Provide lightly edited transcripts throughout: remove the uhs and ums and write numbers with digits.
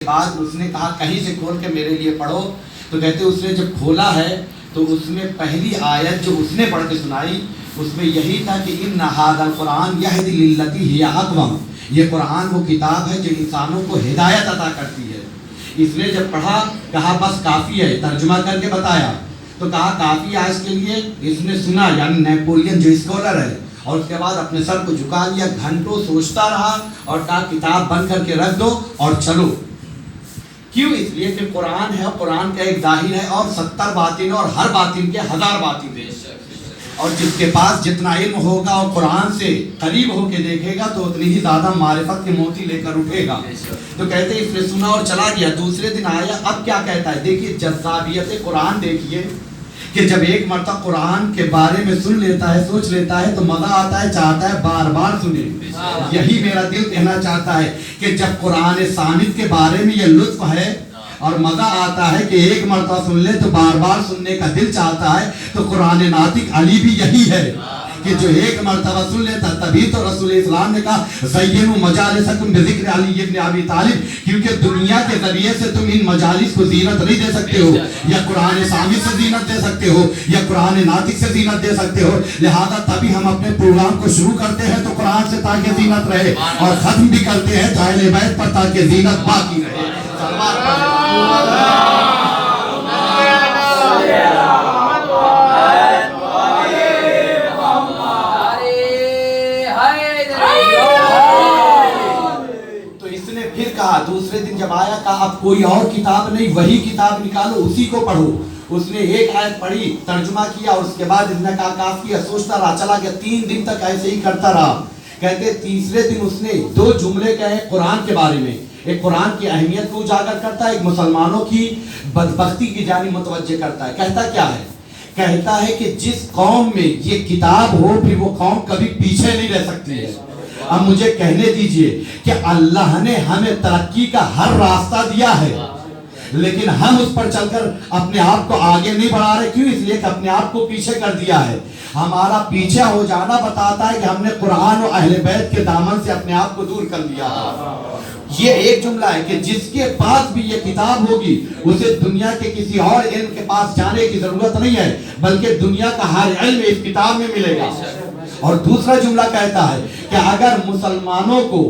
بعد اس نے کہا کہیں سے کھول کے میرے لیے پڑھو. تو کہتے اس نے جب کھولا ہے تو اس میں پہلی آیت جو اس نے پڑھ کے سنائی اس میں یہی تھا کہ ان ھذا القرآن یہدی للتی ہی اقوم. یہ قرآن وہ کتاب ہے جو انسانوں کو ہدایت عطا کرتی ہے. اس نے جب پڑھا کہا بس کافی ہے. ترجمہ کر کے بتایا تو کہا کافی ہے اس کے لیے. اس نے سنا یعنی نیپولین جو اسکالر ہے اور اس کے بعد اپنے سر کو جھکا لیا, گھنٹوں سوچتا رہا اور کہا کتاب بند کر کے رکھ دو اور چلو. کیوں؟ اس لیے کہ قرآن ہے, قرآن کا ایک ظاہر ہے اور 70 باطن ہے اور ہر باطن کے 1000 باطن ہے. اور جس کے پاس جتنا علم ہوگا اور قرآن سے قریب ہو کے دیکھے گا تو اتنی ہی زیادہ معرفت کی موتی لے کر اٹھے گا. تو کہتے ہیں اس نے سنا اور چلا گیا. دوسرے دن آیا, اب کیا کہتا ہے دیکھیے جذابیت قرآن دیکھیے کہ جب ایک مرتبہ قرآن کے بارے میں سن لیتا ہے, سوچ لیتا ہے تو مزہ آتا ہے, چاہتا ہے بار بار سنے. یہی میرا دل کہنا چاہتا ہے کہ جب قرآن صامت کے بارے میں یہ لطف ہے اور مزہ آتا ہے کہ ایک مرتبہ سن لے تو بار بار سننے کا دل چاہتا ہے, تو قرآن ناطق علی بھی یہی ہے کہ جو ایک مرتبہ سن لیتا. تبھی تو رسول اسلام نے کہا زینوا مجالسکم بذکر علی ابن ابی طالب, کیونکہ دنیا کے ذریعے سے تم ان مجالس کو زینت نہیں دے سکتے ہو, یا قرآن صامت سے زینت دے سکتے ہو, یا قرآن ناطق سے زینت دے سکتے ہو. لہذا تبھی ہم اپنے پروگرام کو شروع کرتے ہیں تو قرآن سے تاکہ زینت رہے, اور ختم بھی کرتے ہیں تو اہل بیت پر تاکہ زینت باقی رہے. دوسرے دن جب آیا کہا اب کوئی اور کتاب نہیں, وہی کتاب نکالو, اسی کو پڑھو. اس نے ایک آیت پڑھی, ترجمہ کیا اور اس کے بعد اس نے کہا کافی ہے, سوچتا رہا, چلا گیا. 3 دن تک ایسے ہی کرتا رہا. کہتے تیسرے دن اس نے 2 جملے کہے قرآن کے بارے میں. ایک قرآن کی اہمیت کو اجاگر کرتا ہے, ایک مسلمانوں کی بدبختی کی جانب متوجہ کرتا ہے. کہتا کیا ہے؟ کہتا ہے کہ جس قوم میں یہ کتاب ہو پھر وہ قوم کبھی پیچھے نہیں رہ سکتی ہے. اب مجھے کہنے دیجئے کہ اللہ نے ہمیں ترقی کا ہر راستہ دیا ہے, لیکن ہم اس پر چل کر اپنے آپ کو آگے نہیں بڑھا رہے. کیوں؟ اس لیے کہ اپنے آپ کو پیچھے کر دیا ہے. ہمارا پیچھے ہو جانا بتاتا ہے کہ ہم نے قرآن و اہل بیت کے دامن سے اپنے آپ کو دور کر لیا. یہ ایک جملہ ہے کہ جس کے پاس بھی یہ کتاب ہوگی اسے دنیا کے کسی اور علم کے پاس جانے کی ضرورت نہیں ہے, بلکہ دنیا کا ہر علم اس کتاب میں ملے گا. اور دوسرا جملہ کہتا ہے کہ اگر مسلمانوں کو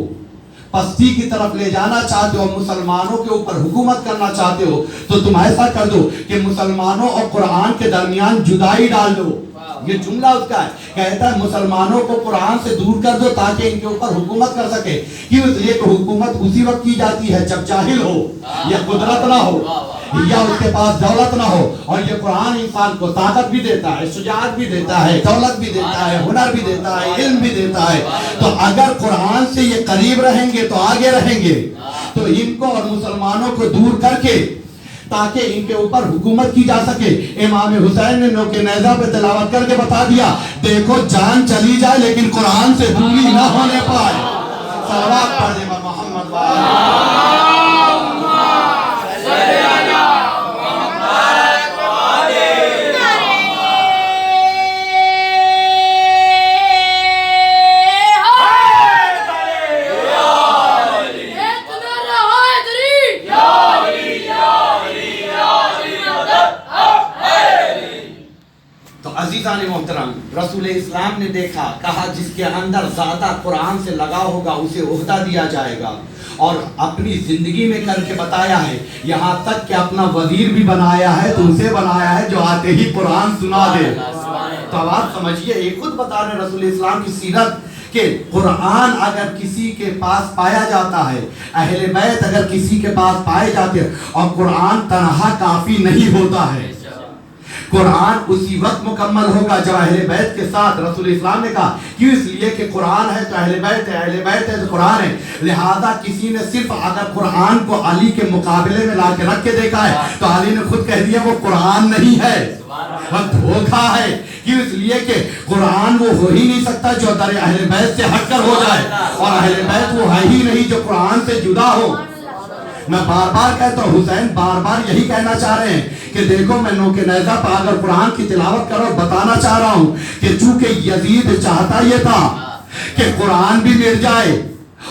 پستی کی طرف لے جانا چاہتے ہو, مسلمانوں کے اوپر حکومت کرنا چاہتے ہو, تو تم ایسا کر دو کہ مسلمانوں اور قرآن کے درمیان جدائی ڈال دو. یہ جملہ اس کا ہے. کہتا ہے مسلمانوں کو قرآن سے دور کر دو تاکہ ان کے اوپر حکومت کر سکے. کیوں؟ اس لیے کہ حکومت اسی وقت کی جاتی ہے جب جاہل ہو, یا قدرت نہ ہو, یا اس کے پاس دولت نہ ہو. اور یہ قرآن انسان کو طاقت بھی دیتا ہے, شجاعت بھی دیتا ہے, دولت بھی دیتا ہے, ہنر بھی دیتا ہے, علم بھی دیتا ہے. تو اگر قرآن سے یہ قریب رہیں گے تو آگے رہیں گے. تو ان کو اور مسلمانوں کو دور کر کے تاکہ ان کے اوپر حکومت کی جا سکے. امام حسین نے نوک نیزہ پہ تلاوت کر کے بتا دیا, دیکھو جان چلی جائے لیکن قرآن سے دوری نہ ہونے پائے. صلوات پڑھ دے محمد. عزیزان محترم, رسول اسلام نے دیکھا, کہا جس کے اندر زیادہ قرآن سے لگا ہوگا اسے عہدہ دیا جائے گا. اور اپنی زندگی میں کر کے بتایا ہے, یہاں تک کہ اپنا وزیر بھی بنایا ہے تو اسے بنایا ہے جو آتے ہی قرآن سنا دے. تو آپ سمجھئے, یہ خود بتا رہے رسول اسلام کی سیرت کہ قرآن اگر کسی کے پاس پایا جاتا ہے, اہل بیت اگر کسی کے پاس پائے جاتے ہیں, اور قرآن تنہا کافی نہیں ہوتا ہے. قرآن اسی وقت مکمل ہوگا جب اہل بیت کے ساتھ. رسول اسلام نے کہا کیوں؟ اس لیے کہ قرآن ہے تو اہل بیت ہے, اہل بیت ہے تو قرآن ہے. لہذا کسی نے صرف اگر قرآن کو علی کے مقابلے میں لا کے رکھ کے دیکھا ہے تو علی نے خود کہہ دیا وہ قرآن نہیں ہے, وہ دھوکا ہے. کیوں؟ اس لیے کہ قرآن وہ ہو ہی نہیں سکتا جو در اہل بیت سے ہٹ کر ہو جائے, اور اہل بیت وہ ہے ہی نہیں جو قرآن سے جدا ہو. میں بار بار کہتا ہوں, حسین بار بار یہی کہنا چاہ رہے ہیں کہ دیکھو میں نوک نیزہ پہ اگر قرآن کی تلاوت کرو, بتانا چاہ رہا ہوں کہ چونکہ یزید چاہتا یہ تھا کہ قرآن بھی مل جائے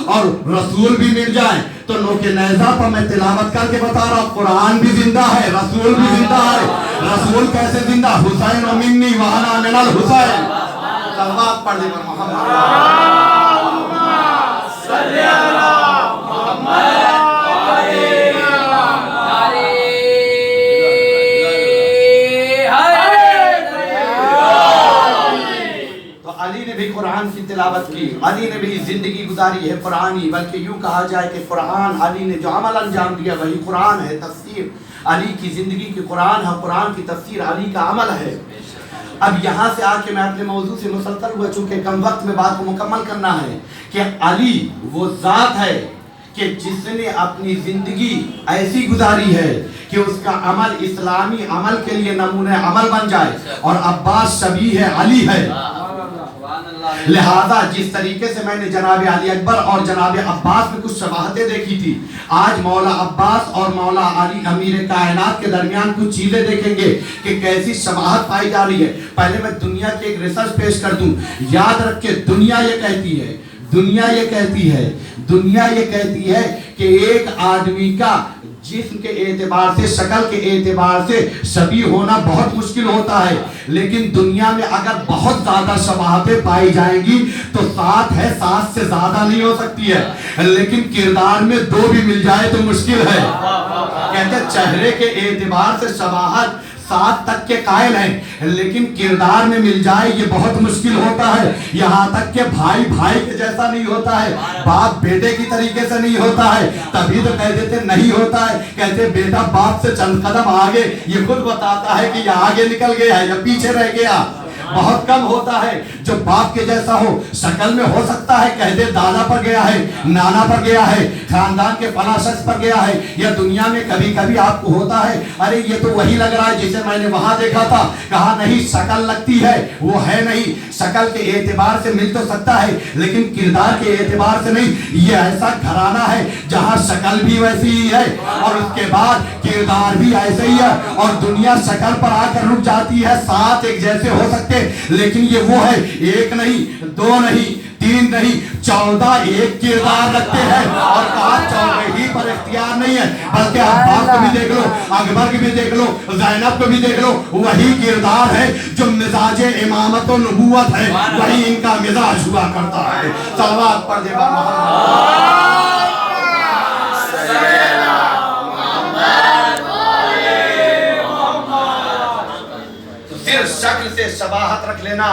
اور رسول بھی مل جائے, तो नोके नेज़ा पर मैं तिलावत करके बता रहा हूँ, कुरान भी जिंदा है, रसूल भी जिंदा है। रसूल कैसे जिंदा? हुसैन व मिन्नी व अना मिनल हुसैन। सलवात पढ़ दे मोहम्मद। कुरान की तिलावत की, अली ने भी जिंदगी गुजारी है कुरानी, बल्कि यूं कहा जाए कि कुरान अली ने जो अमल अंजाम दिया वही कुरान है। तफसीर अली की जिंदगी की कुरान है, कुरान की तफसीर अली का अमल है। अब यहाँ से आके मैं अपने मौजू से मुसलसल हुआ, चूंकि कम वक्त में बात को मुकम्मल करना है, कि अली वो ज़ात है कि जिसने अपनी जिंदगी ऐसी गुजारी है कि उसका अमल इस्लामी अमल के लिए नमूने अमल बन जाए, और अब्बास शबीह है अली है। लिहाजा जिस तरीके से मैंने जनाब अली अकबर और जनाब अब्बास में कुछ शबाहतें देखी थी, आज मौला अब्बास और मौला अली अमीर कायनात के दरमियान कुछ चीजें देखेंगे कि कैसी शबाहत पाई जा रही है। पहले मैं दुनिया की एक रिसर्च पेश कर दूं। याद रख के दुनिया ये कहती है, दुनिया ये कहती है, दुनिया ये कहती है कि एक आदमी का जिस्म के एतबार से, शक्ल के एतबार से शबीह होना बहुत मुश्किल होता है, लेकिन दुनिया में अगर बहुत ज्यादा शबाहतें पाई जाएंगी तो 7 है, 7 से ज्यादा नहीं हो सकती है, लेकिन किरदार में 2 भी मिल जाए तो मुश्किल है। कहते चेहरे के एतबार से शबाहत 7 तक के कायल हैं, लेकिन किरदार में मिल जाए ये बहुत मुश्किल होता है। यहाँ तक के भाई भाई के जैसा नहीं होता है, बाप बेटे की तरीके से नहीं होता है। तभी तो कह देते नहीं होता है, कहते बेटा बाप से चंद कदम आगे, ये खुद बताता है कि ये आगे निकल गया है या पीछे रह गया। बहुत कम होता है जो बाप के जैसा हो, शक्ल में हो सकता है कह दे दादा पर गया है, नाना पर गया है, खानदान के फला शख्स पर गया है, या दुनिया में कभी कभी आपको होता है अरे ये तो वही लग रहा है जिसे मैंने वहां देखा था। कहा नहीं, शक्ल लगती है, वो है नहीं। शक्ल के एतबार से मिल तो सकता है लेकिन किरदार के एतबार से नहीं। ये ऐसा घराना है जहां शक्ल भी वैसी ही है और उसके बाद किरदार भी ऐसे ही है, और दुनिया शक्ल पर आकर रुक जाती है। 7 एक जैसे हो सकते, लेकिन ये वो है 1 नहीं, 2 नहीं, 3 नहीं, 14 एक किरदार रखते हैं। और कहा 14 ही पर इख्तियार नहीं है, बल्कि अब्बास को भी देख लो, अकबर को भी देख लो, ज़ैनब को भी देख लो, वही किरदार है जो मिजाज इमामत और नबूवत है, वही इनका मिजाज हुआ करता है। सलवात पढ़ दे शक्ल से शबाहत रख लेना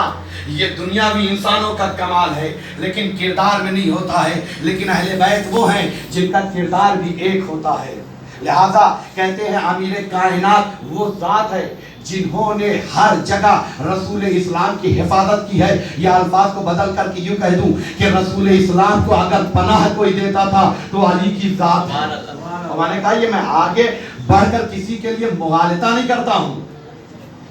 ये दुनियावी इंसानों का कमाल है, लेकिन किरदार में नहीं होता है। लेकिन अहले बैत वो हैं जिनका किरदार भी एक होता है। लिहाजा कहते हैं अमीर कायनात वो ज़ात है जिन्होंने हर जगह रसूल इस्लाम की हिफाजत की है। या अल्फाज को बदल करके यूँ कह दूं कि रसूल इस्लाम को अगर पनाह कोई देता था तो अली की ज़ात है। मैंने कहा ये मैं आगे बढ़कर किसी के लिए मुगालता नहीं करता हूँ,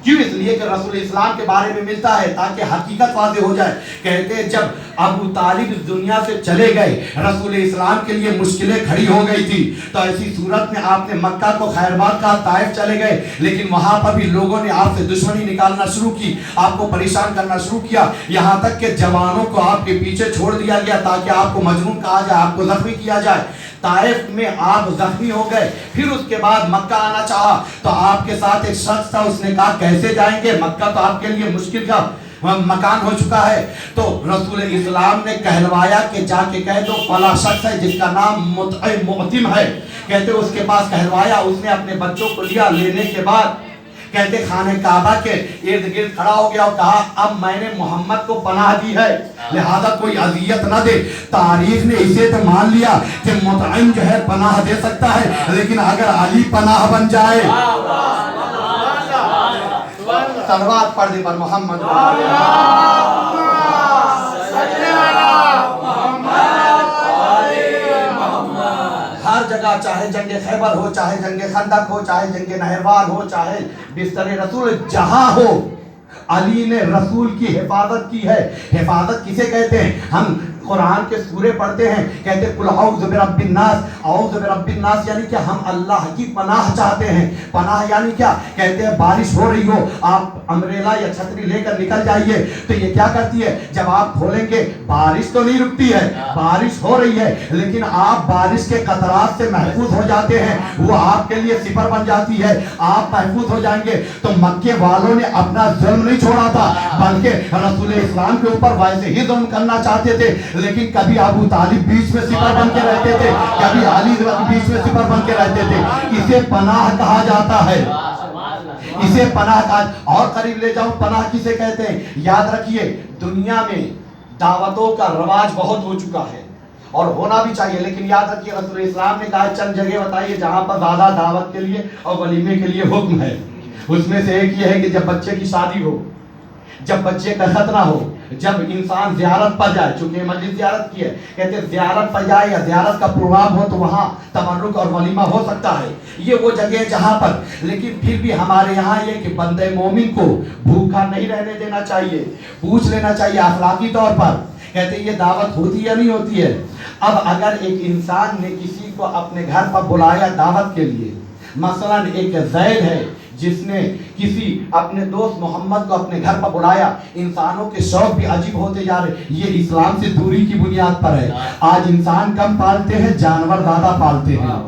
क्यों? इसलिए कि रसूल इस्लाम के बारे में मिलता है ताकि हकीकत वाज़ेह हो जाए। कहते हैं जब अबू तालिब इस दुनिया से चले गए, रसूल इस्लाम के लिए मुश्किलें खड़ी हो गई थी, तो ऐसी सूरत में आपने मक्का को खैरबाद का ताइफ चले गए, लेकिन वहां पर भी लोगों ने आपसे दुश्मनी निकालना शुरू की, आपको परेशान करना शुरू किया, यहाँ तक कि जवानों को आपके पीछे छोड़ दिया गया ताकि आपको मजनून कहा जाए, आपको जख्मी किया जाए। ताइफ में आप जख्मी हो गए, फिर उसके बाद मक्का आना चाहा तो आपके साथ एक शख्स था, उसने कहा कैसे जाएंगे, मक्का तो आपके लिए मुश्किल का मकान हो चुका है। तो रसूल इस्लाम ने कहलवाया कि जाके कह दो फला शख्स है जिसका नाम मुतिम है, कहते उसके पास कहलवाया। उसने अपने बच्चों को लिया, लेने के बाद कहते खाने काबा के इर्द गिर्द खड़ा हो गया और कहा अब मैंने मोहम्मद को पनाह दी है, लिहाजा कोई अजियत न दे। तारीख ने इसे तो मान लिया कि मुतइम जो है पनाह दे सकता है, लेकिन अगर अली पनाह बन जाए, सलवात पढ़ दे पर मोहम्मद। हर जगह चाहे जंगे खैबर हो, चाहे जंगे खंदक हो, चाहे जंगे नहरवान हो, चाहे बिस्तर रसूल जहां हो, अली ने रसूल की हिफाजत की है। हिफाजत किसे कहते हैं? हम कुरान के सूरे पढ़ते हैं, कहते कुल औज़ु बिरब्बिन नास, औज़ु बिरब्बिन नास यानी क्या, हम अल्लाह की पनाह चाहते हैं। पनाह यानी क्या, कहते हैं बारिश हो रही हो, आप अम्ब्रेला या छतरी लेकर निकल जाइए, तो ये क्या करती है, जब आप खोलेंगे बारिश तो नहीं रुकती है, बारिश हो रही है, लेकिन आप बारिश के कतरात से महफूज हो जाते हैं, वो आपके लिए सिपर बन जाती है, आप महफूज हो जाएंगे। तो मक्के वालों ने अपना जुल्म नहीं छोड़ा था, बल्कि रसूल इस्लाम के ऊपर वैसे ही जुल्म करना चाहते थे, लेकिन कभी अबू तालिब बीच में सिपर बन के रहते थे, कभी अली बीच में सिपर बन के रहते थे। इसे पनाह कहा जाता है, इसे पनाह का। और करीब ले जाऊं, पनाह किसे कहते हैं, याद रखिए दुनिया में दावतों का रवाज बहुत हो चुका है और होना भी चाहिए, लेकिन याद रखिए रसूल इस्लाम ने कहा चंद जगह बताइए जहां पर ज्यादा दावत के लिए और वलीमे के लिए हुक्म है। उसमें से एक ये है कि जब बच्चे की शादी हो, जब बच्चे का खतना हो, जब इंसान ज़ियारत पर जाए, चूंकि मस्जिद ज़ियारत की है, कहते हैं ज़ियारत पर जाए या ज़ियारत का प्रोग्राम हो तो वहाँ तबर्रुक और वलीमा हो सकता है, ये वो जगह है जहाँ पर। लेकिन फिर भी हमारे यहाँ ये कि बंदे मोमिन को भूखा नहीं रहने देना चाहिए, पूछ लेना चाहिए अखलाकी तौर पर, कहते ये दावत होती है या नहीं होती है। अब अगर एक इंसान ने किसी को अपने घर पर बुलाया दावत के लिए, मसलन एक ज़ैद है जिसने किसी अपने दोस्त मोहम्मद को अपने घर पर बुलाया, इंसानों के शौक भी अजीब होते जा रहे, ये इस्लाम से दूरी की बुनियाद पर है। आज इंसान कम पालते हैं, जानवर ज्यादा पालते हैं,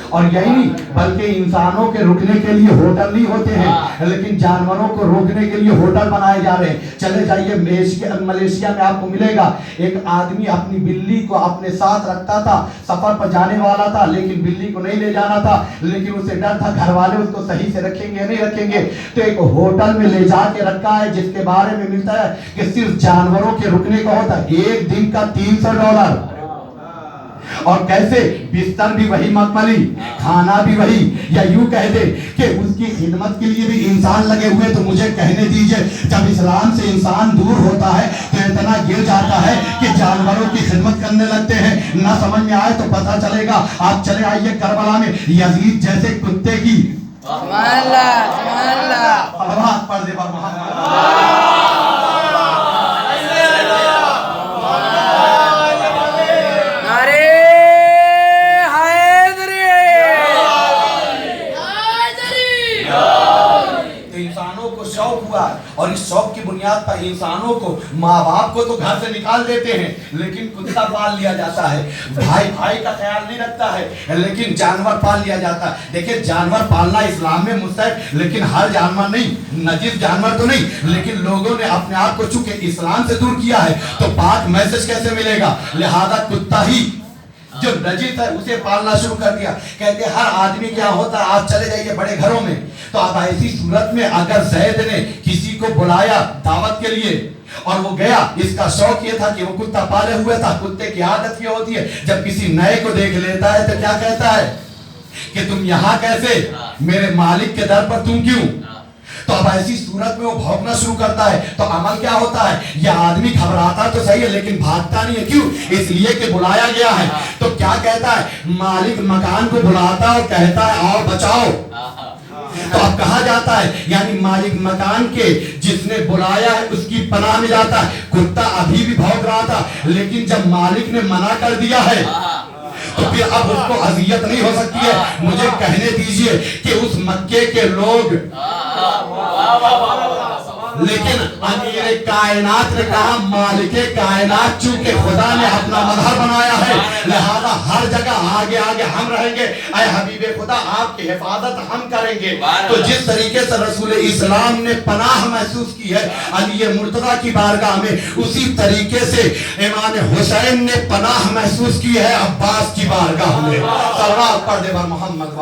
और यही नहीं बल्कि इंसानों के रुकने के लिए होटल नहीं होते हैं, लेकिन जानवरों को रोकने के लिए होटल बनाए जा रहे हैं। चले जाइए मलेशिया में आपको मिलेगा, एक आदमी अपनी बिल्ली को अपने साथ रखता था, सफर पर जाने वाला था, लेकिन बिल्ली को नहीं ले जाना था, लेकिन उसे डर था घर वाले उसको सही से रखेंगे या नहीं रखेंगे, तो एक होटल में ले जाके रखा है जिसके बारे में मिलता है कि सिर्फ जानवरों के रुकने का होता है, एक दिन का $300। और कैसे, बिस्तर भी वही मखमली, खाना भी वही, या यूं कह दे कि उसकी खिदमत के लिए भी इंसान लगे हुए। तो मुझे कहने दीजिए, जब इस्लाम से इंसान दूर होता है तो इतना गिर जाता है कि जानवरों की खिदमत करने लगते हैं। ना समझ में आए तो पता चलेगा, आप चले आइए करबला में यजीद जैसे कुत्ते की पर्दे पर और इस शौक की बुनियाद पर इंसानों को, माँ बाप को तो घर से निकाल देते हैं, लेकिन कुत्ता पाल लिया जाता है, भाई भाई का ख्याल नहीं रखता है, लेकिन जानवर पाल लिया जाता है। देखिए जानवर पालना इस्लाम में मुस्तहब, लेकिन हर जानवर नहीं, नजीस जानवर तो नहीं, लेकिन लोगों ने अपने आप को चूंकि इस्लाम से दूर किया है तो पाक मैसेज कैसे मिलेगा, लिहाजा कुत्ता ही जो नजीस है उसे पालना शुरू कर दिया। कहते हर आदमी क्या होता है, आप चले जाइए बड़े घरों में, तो अब ऐसी सूरत में अगर ज़ैद ने किसी को बुलाया दावत के लिए और वो गया, इसका शौक ये था कि वो कुत्ता पाले हुए था। कुत्ते की आदत ये होती है जब किसी नए को देख लेता है तो क्या कहता है कि तुम यहाँ कैसे, मेरे मालिक के दर पर तुम क्यों। तो अब ऐसी सूरत में वो भौंकना शुरू करता है, तो अमल क्या होता है, यह आदमी घबराता तो सही है लेकिन भागता नहीं है, क्यों, इसलिए कि बुलाया गया है। तो क्या कहता है, मालिक मकान को बुलाता है और कहता है आओ बचाओ, तो अब कहा जाता है यानी मालिक मकान के जिसने बुलाया है उसकी पनाह में जाता है। कुत्ता अभी भी भौंक रहा था, लेकिन जब मालिक ने मना कर दिया है तो फिर अब उसको अजियत नहीं हो सकती है। मुझे कहने दीजिए कि उस मक्के के लोग, लेकिन अमीर कायनात ने कहा मालिक कायनात, चूंकि खुदा ने अपना मजहर बनाया है लिहाजा हर जगह आगे आगे हम रहेंगे, ऐ हबीबे खुदा आपकी हिफाजत हम करेंगे। तो जिस तरीके से रसूल इस्लाम ने पनाह महसूस की है अली मुर्तजा की बारगाह में, उसी तरीके से इमाम हुसैन ने पनाह महसूस की है अब्बास की बारगाह में। सल्लल्लाहु पर्दे पर मोहम्मद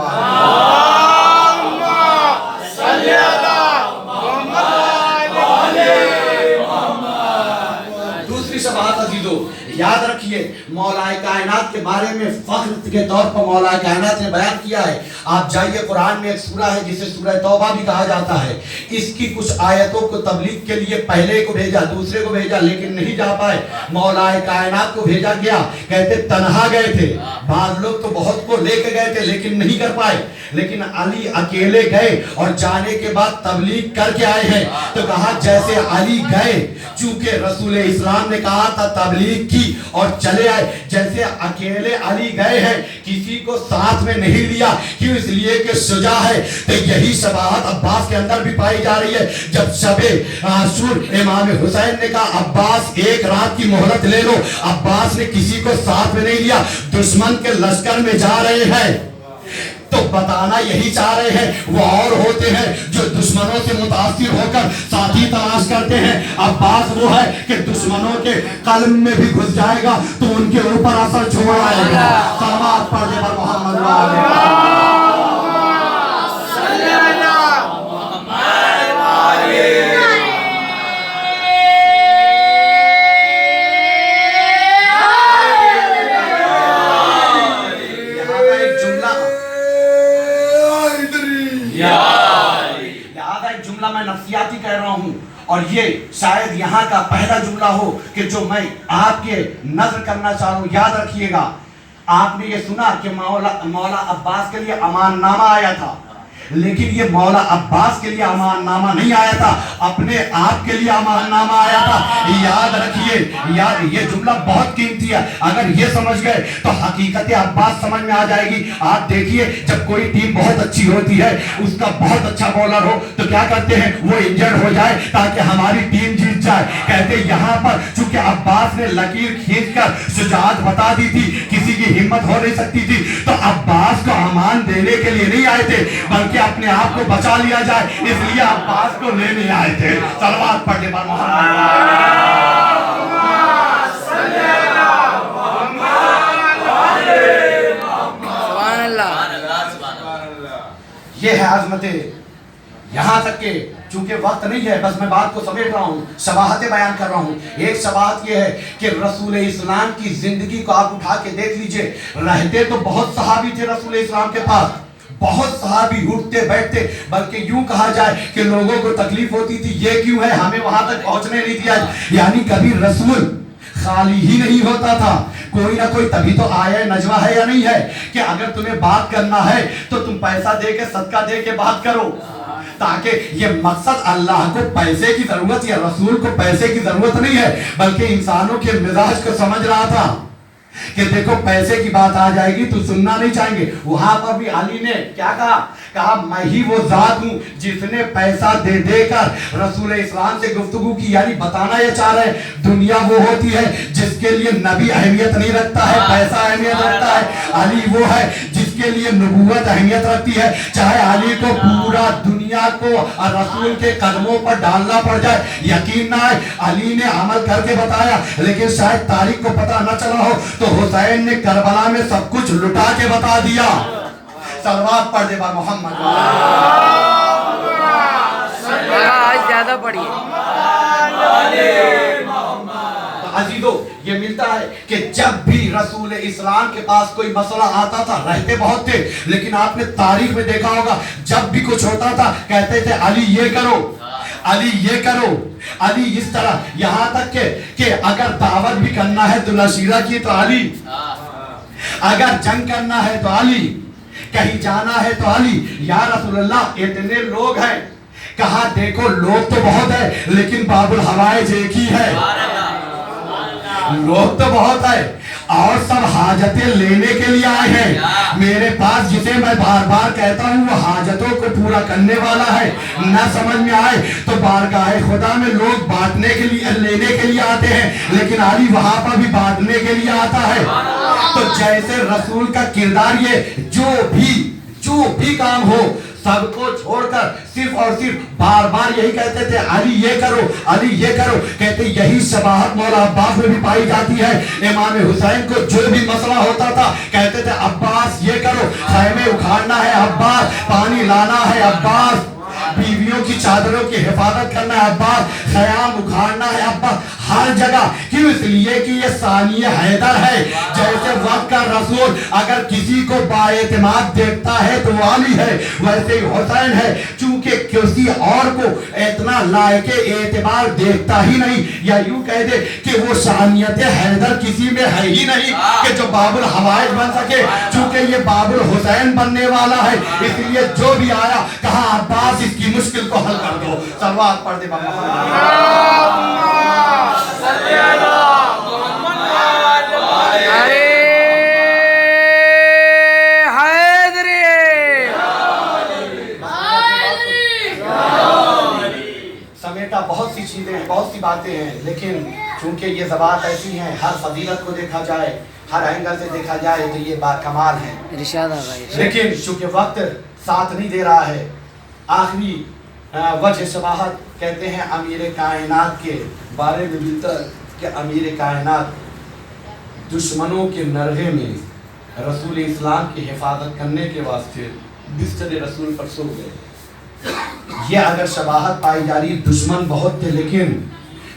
याद रखिए मौलाए कायनात के बारे में फख्र के तौर पर मौलाए कायनात ने बयान किया है। आप जाइए कुरान में एक सूरा है जिसे सूरह तौबा भी कहा जाता है, इसकी कुछ आयतों को तबलीग के लिए पहले को भेजा, दूसरे को भेजा, लेकिन नहीं जा पाए। मौलाए कायनात को भेजा गया, कहते तन्हा गए थे, बाद लोग तो बहुत को लेके गए थे लेकिन नहीं कर पाए, लेकिन अली अकेले गए और जाने के बाद तबलीग करके आए हैं। तो कहा जैसे अली गए, चूंकि रसूल इस्लाम ने कहा था तबलीग की اور چلے آئے. جیسے اکیلے علی گئے ہیں, کسی کو ساتھ میں نہیں لیا. کیوں؟ اس لیے کہ شجاع ہے. تو یہی شباہت عباس کے اندر بھی پائی جا رہی ہے. جب شب عاشور امام حسین نے کہا عباس ایک رات کی مہلت لے لو, عباس نے کسی کو ساتھ میں نہیں لیا. دشمن کے لشکر میں جا رہے ہیں تو بتانا یہی چاہ رہے ہیں. وہ اور ہوتے ہیں جو دشمنوں سے متاثر ہو کر ساتھی تلاش کرتے ہیں. عباس وہ ہے کہ دشمنوں کے قلب میں بھی گھس جائے گا تو ان کے اوپر اثر چھوڑ آئے گا. صلوات پڑھنے پر محمد میں نفسیاتی کہہ رہا ہوں, اور یہ شاید یہاں کا پہلا جملہ ہو کہ جو میں آپ کے نظر کرنا چاہ رہا ہوں. یاد رکھیے گا, آپ نے یہ سنا کہ مولا عباس کے لیے امان نامہ آیا تھا, لیکن یہ مولا عباس کے لیے امان نامہ نہیں آیا تھا, اپنے آپ کے لیے امان نامہ آیا تھا. یاد رکھیے, یہ جملہ بہت قیمتی ہے. اگر یہ سمجھ گئے تو حقیقت عباس سمجھ میں آ جائے گی. آپ دیکھیے, جب کوئی ٹیم بہت اچھی ہوتی ہے, اس کا بہت اچھا بولر ہو تو کیا کرتے ہیں, وہ انجرڈ ہو جائے تاکہ ہماری ٹیم جیت جائے. کہتے یہاں پر چونکہ عباس نے لکیر کھینچ کر شجاعت بتا دی تھی, کسی کی ہمت ہو نہیں سکتی تھی, تو عباس کو امان دینے کے لیے نہیں آئے تھے بلکہ اپنے آپ کو بچا لیا جائے, اس لیے عباس کو لینے آئے تھے. صلوات پڑھنے پر یہ ہے عظمت. یہاں تک کہ چونکہ وقت نہیں ہے, بس میں بات کو سمیٹ رہا ہوں, شباہتیں بیان کر رہا ہوں. ایک شباہت یہ ہے کہ رسول اسلام کی زندگی کو آپ اٹھا کے دیکھ لیجئے. رہتے تو بہت صحابی تھے رسول اسلام کے پاس, بہت صحابی اٹھتے بیٹھتے, بلکہ یوں کہا جائے کہ لوگوں کو تکلیف ہوتی تھی, یہ کیوں ہے ہمیں وہاں تک پہنچنے نہیں دیا. یعنی کبھی رسول خالی ہی نہیں ہوتا تھا, کوئی نہ کوئی, تبھی تو آیا نجوہ ہے یا نہیں ہے کہ اگر تمہیں بات کرنا ہے تو تم پیسہ دے کے صدقہ دے کے بات کرو, تاکہ یہ مقصد اللہ کو پیسے کی ضرورت یا رسول کو پیسے کی ضرورت نہیں ہے, بلکہ انسانوں کے مزاج کو سمجھ رہا تھا کہ دیکھو پیسے کی بات آ جائے گی تو سننا نہیں چاہیں گے. وہاں پر بھی علی نے کیا کہا میں ہی وہ ذات ہوں جس نے پیسہ دے دے کر رسول اسلام سے گفتگو کی. یعنی بتانا یہ چاہ رہے ہیں دنیا وہ ہوتی ہے جس کے لیے نبی اہمیت نہیں رکھتا ہے, پیسہ اہمیت رکھتا ہے. علی وہ ہے جس کے لیے نبوت اہمیت رکھتی ہے, چاہے علی کو پورا دنیا کو رسول کے قدموں پر ڈالنا پڑ جائے. یقین نہ آئے, علی نے عمل کر کے بتایا, لیکن شاید تاریخ کو پتہ نہ چلا ہو تو حسین نے کربلا میں سب کچھ لٹا کے بتا دیا. صلوات پڑھ دے با محمد. آج زیادہ پڑھیے. عزیزو, یہ ملتا ہے کہ جب بھی رسول اسلام کے پاس کوئی مسئلہ آتا تھا, رہتے بہت تھے, لیکن آپ نے تاریخ میں دیکھا ہوگا جب بھی کچھ ہوتا تھا کہتے تھے علی یہ کرو, علی یہ کرو, علی اس طرح. یہاں تک کہ اگر دعوت بھی کرنا ہے تو نشیرہ کی تو علی, اگر جنگ کرنا ہے تو علی, کہیں جانا ہے تو علی. یا رسول اللہ اتنے لوگ ہیں, کہا دیکھو لوگ تو بہت ہے لیکن باب الحوائج ایک ہی ہے. لوگ تو بہت ہے اور سب حاجتیں لینے کے لیے آئے ہیں. میرے پاس جسے میں بار بار کہتا ہوں وہ حاجتوں کو پورا کرنے والا ہے. نہ سمجھ میں آئے تو بارگاہ خدا میں لوگ بانٹنے کے لیے لینے کے لیے آتے ہیں, لیکن علی وہاں پر بھی بانٹنے کے لیے آتا ہے. تو جیسے رسول کا کردار یہ جو بھی کام ہو سب کو چھوڑ کر صرف اور صرف بار بار یہی کہتے تھے علی یہ کرو, علی یہ کرو. کہتے یہی شباہت مولا عباس میں بھی پائی جاتی ہے. امام حسین کو جو بھی مسئلہ ہوتا تھا کہتے تھے عباس یہ کرو, خیمے اکھاڑنا ہے عباس, پانی لانا ہے عباس, بیویوں کی چادروں کی حفاظت کرنا ہے عباس, خیام اکھاڑنا ہے عباس. ہر جگہ کیوں؟ اس لیے کہ یہ ثانی حیدر ہے. جیسے وقت کا رسول اگر کسی کو بااعتماد دیکھتا ہے تو وہ علی ہے, ویسے ہی حسین ہے. چونکہ کسی اور کو اتنا لائق اعتبار دیکھتا ہی نہیں, یا یوں کہہ دے کہ وہ ثانیت حیدر کسی میں ہے ہی نہیں کہ جو باب الحوائج بن سکے. چونکہ یہ باب الحسین بننے والا ہے, اس لیے جو بھی آیا کہا عباس اس کی مشکل کو حل کر دو. صلوات پڑھ دے با محمد. अरे हैदरी समेटा बहुत सी चीजें हैं, बहुत सी बातें हैं, लेकिन चूंकि ये ज़बात ऐसी हैं, हर फजीलत को देखा जाए, हर एंगल से देखा जाए तो ये बाकमाल है। इरशाद आगा इरशाद। लेकिन चूंकि वक्त साथ नहीं दे रहा है, आखिरी वजह शबाहत कहते हैं अमीर कायनात के बारे में मिलता है कि अमीर कायनात दुश्मनों के नरहे में रसूल इस्लाम की हिफाजत करने के वास्ते बिस्तर रसूल पर सो गए। ये अगर शबाहत पाई जा रही, दुश्मन बहुत थे लेकिन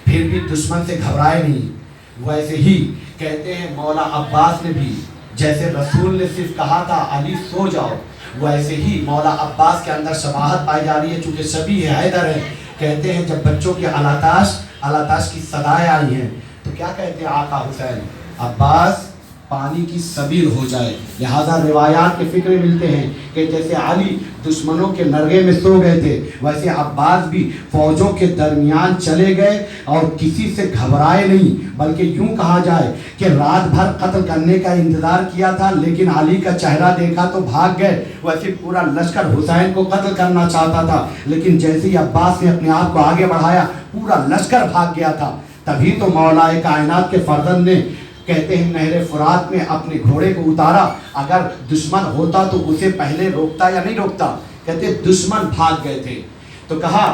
फिर भी दुश्मन से घबराए नहीं। वैसे ही कहते हैं मौला अब्बास ने भी, जैसे रसूल ने सिर्फ कहा था अली सो जाओ, वैसे ही मौला अब्बास के अंदर शबाहत पाई जा रही है, चूँकि शबी हैदर है। कहते हैं जब बच्चों के अलाताश की सदाएं आई हैं तो क्या कहते हैं आका हुसैन, अब्बास पानी की सबील हो जाए। लिहाजा रिवायात के फिक्रे मिलते हैं कि जैसे अली दुश्मनों के नरगे में सो गए थे, वैसे अब्बास भी फौजों के दरमियान चले गए और किसी से घबराए नहीं, बल्कि यूं कहा जाए कि रात भर कत्ल करने का इंतज़ार किया था, लेकिन अली का चेहरा देखा तो भाग गए। वैसे पूरा लश्कर हुसैन को कत्ल करना चाहता था, लेकिन जैसे ही अब्बास ने अपने आप को आगे बढ़ाया पूरा लश्कर भाग गया था। तभी तो मौलाए कायनात के फर्जंद ने कहते हैं नहर फुरात में अपने घोड़े को उतारा। अगर दुश्मन होता तो उसे पहले रोकता या नहीं रोकता? कहते दुश्मन भाग गए थे। तो कहा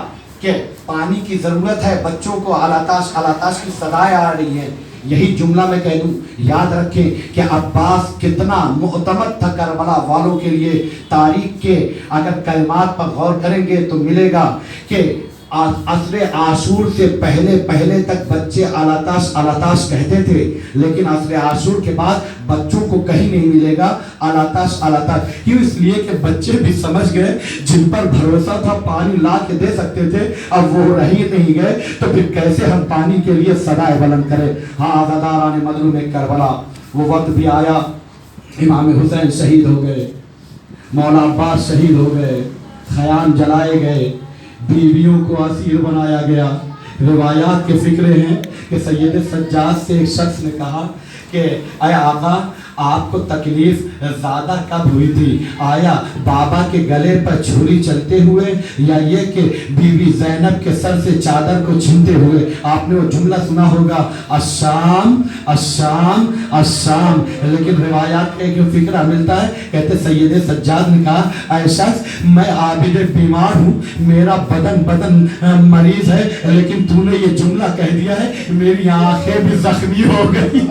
कि पानी की ज़रूरत है, बच्चों को अलाताश की सदाएं आ रही हैं। यही जुमला मैं कह दूं, याद रखें कि अब्बास कितना मुअतमद था करबला वालों के लिए। तारीख के अगर कलमात पर गौर करेंगे तो मिलेगा कि असरे आशूर से पहले तक बच्चे अलाताश कहते थे, लेकिन असरे आशूर के बाद बच्चों को कहीं नहीं मिलेगा अलाताश। क्यों? इसलिए कि बच्चे भी समझ गए जिन पर भरोसा था पानी ला के दे सकते थे, अब वो रह ही नहीं गए, तो फिर कैसे हम पानी के लिए सदाएं बुलंद करें। हाँ, आज़ादारान मजलूम करबला, वो वक्त भी आया, इमाम हुसैन शहीद हो गए, मौला अब्बास शहीद हो गए, खयाम जलाए गए, बीवियों को असीर बनाया गया। रिवायात के फिक्रे हैं कि सैयद सज्जाद से एक शख्स ने कहा कि अय आका, आपको तकलीफ ज़्यादा कब हुई थी? आया बाबा के गले पर छुरी चलते हुए या ये कि बीवी ज़ैनब के सर से चादर को छीनते हुए? आपने वो जुमला सुना होगा, अशाम अशाम अशाम। लेकिन रिवायात का एक फिक्रा मिलता है, कहते सैयद सज्जाद ने कहा, अय शख्स, मैं आबिद बीमार हूँ, मेरा बदन मरीज है, लेकिन तूने ये जुमला कह दिया है, मेरी आंखें भी जख्मी हो गई।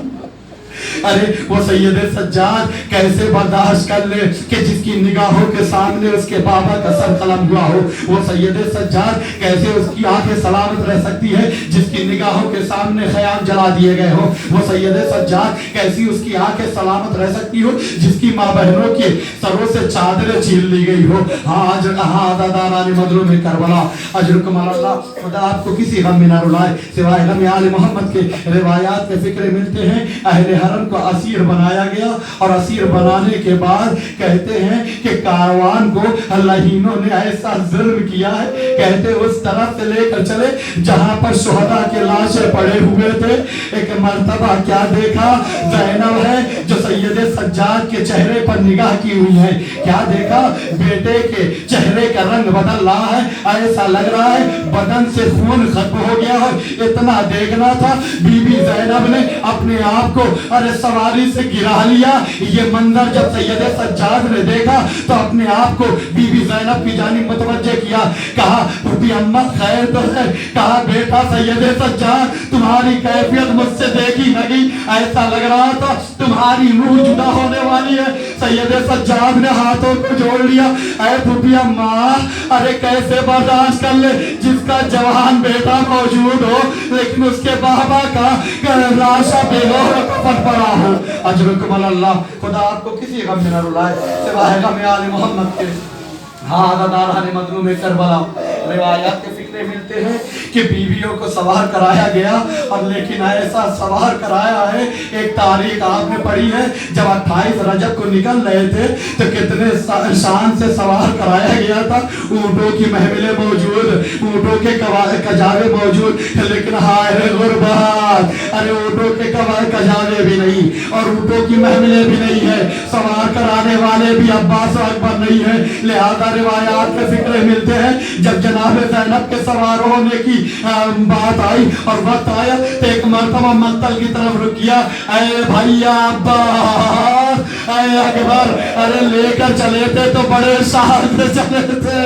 अरे वो सैयद सज्जाद कैसे बर्दाश्त कर ले कि जिसकी निगाहों के सामने उसके बाबा का सर कलम हुआ हो। वो सैयद सज्जाद कैसे उसकी आंखें सलामत रह सकती है जिसकी निगाहों के सामने खयाम जला दिए गए हो। वो सैयद सज्जाद कैसी उसकी आंखें सलामत रह सकती हो जिसकी माँ बहनों के सरों से चादरें छीन ली गई हो। हाँ आज़ादारान मजलूम करबला, अजरुकुम अल्लाह, खुदा आपको किसी गम में ना रुलाए सिवाय गम आले मोहम्मद के। रिवायात के फिक्रे मिलते हैं, अहले हरम को असीर बनाया गया और असीर बनाने के बाद कहते हैं कि कारवान को लहीनों ने ऐसा जुल्म किया है, कहते उस तरफ से लेकर चले जहां पर शुहदा के लाशें पड़े हुए थे। एक मर्तबा क्या देखा, ज़ैनब है जो सैयद सज्जाद के चेहरे पर निगाह की हुई है, क्या देखा, बेटे के चेहरे का रंग बदल रहा है, ऐसा लग रहा है बदन से खून खत्म हो गया है। इतना देखना था, बीबी ज़ैनब ने अपने आप को अरे सवारी से गिरा लिया। ये मंजर जब सैयद सज्जाद ने देखा तो अपने आप को बीबी ज़ैनब की जानिब मुतवज्जे किया, कहा फूफी अम्मा खैर तो है? कहा बेटा सैयद सज्जाद तुम्हारी कैफियत मुझसे देखी नहीं, ऐसा लग रहा था तुम्हारी रूह जुदा होने वाली है। सैयद सज्जाद ने हाथों को जोड़ लिया, ऐ फूफी अम्मा अरे कैसे बर्दाश्त कर ले जिसका जवान बेटा मौजूद हो लेकिन उसके बाबा का लाशा बेलोह कफन पड़ा हो। अजरुकुम अल्लाह, खुदा आपको किसी गम में न रुलाए सिवाय गम आले मोहम्मद के। हाँ आज़ादारान मजलूम करबला, रिवायात के सीखने मिलते हैं कि बीवियों को सवार कराया गया, और लेकिन ऐसा सवार कराया है। एक तारीख आपने पढ़ी है, जब 28 रजब को निकल रहे थे तो कितने शान से सवार कराया गया था। ऊँटों की महमिलें मौजूद, ऊँटों के कजावे मौजूद, लेकिन हाय रे गुरबात, अरे ऊँटों के कजावे भी नहीं और ऊँटों की महमिलें भी नहीं है, सवार कराने वाले भी अब्बास अकबर नहीं है। लिहाजा रिवायात के फिक्र मिलते हैं, जब जनाब ज़ैनब के सवार होने की बात आई और वक्त आया तो एक मर्तबा मक्तल की तरफ रुक किया, अरे भैया अब्बास, अरे अकबर, अरे लेकर चले थे तो बड़े साथ से चले थे,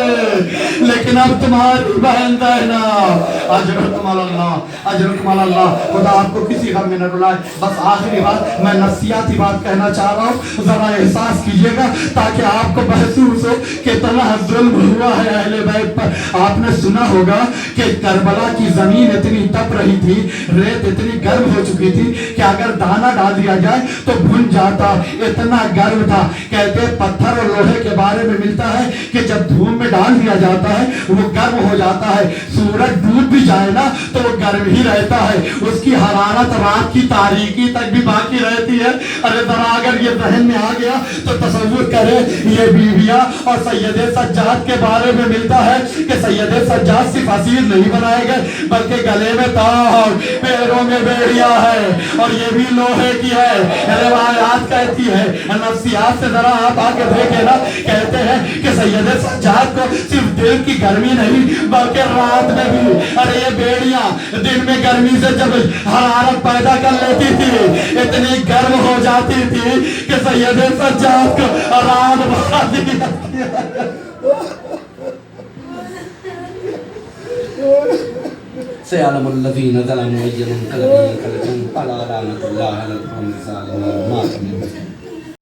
लेकिन अब तुम्हारी बहन ज़ैनब, अजरुकुम अल्लाह, अजरुकुम अल्लाह, खुदा आपको किसी गम में न रुलाए। बस आखिरी बात, मैं नसीहती बात कहना चाह रहा हूँ, जरा एहसास कीजिएगा ताकि आपको महसूस हो कितना जुल्म हुआ है अहले बैत पर। आपने सुना होगा कि करबला की जमीन इतनी तप रही थी, रेत इतनी गर्म हो चुकी थी कि अगर दाना डाल दिया जाए तो भुन जाता, इतना गर्म था। कहते पत्थर और लोहे के बारे में मिलता है कि जब धूम में डाल दिया जाता है वो गर्म हो जाता है, सूरज डूब भी जाए ना तो वो गर्म ही रहता है, उसकी हरारत रात की तारीकी तक भी बाकी रहती है। अरे जरा अगर ये जहन में आ गया तो तसव्वुर करे, ये बीवियां और सैयदे सज्जाद के बारे में मिलता है कि सैयदे सज्जाद सिर्फ असीर नहीं बनाए गए बल्कि गले में ताज, पैरों में बेड़िया है और ये भी लोहे की है। रिवायात कहती है, नफ्सियात से जरा आप आके देखे ना, कहते हैं कि सैयदे सज्जाद को सिर्फ दिन की गर्मी नहीं बल्कि रात में भी, अरे ये बेड़ियां दिन में गर्मी से जब हरारत पैदा कर लेती थी, इतनी गर्म हो जाती थी कि सैयदे सज्जाद को रात भर दी सयालमुल्लज़ीन ज़लमू अय्युम कलबी कलबी अला लानतुल्लाहि अलल कौमिज़ ज़ालिमीन।